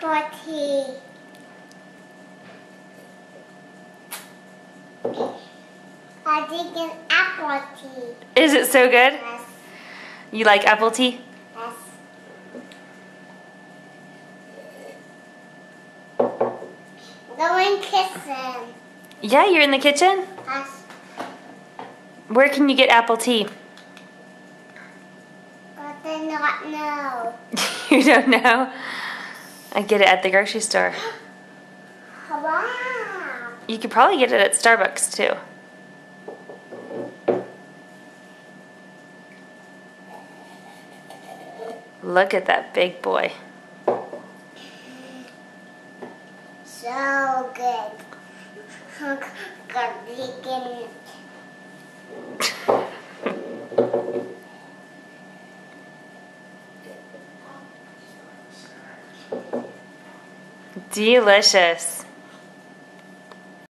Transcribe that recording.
apple tea. I drink an apple tea. Is it so good? Yes. You like apple tea? Yes. Going kissing. Yeah, you're in the kitchen? Yes. Where can you get apple tea? But I not know. You don't know? I get it at the grocery store. Wow. You could probably get it at Starbucks too. Look at that big boy. So good. Garlic. Delicious.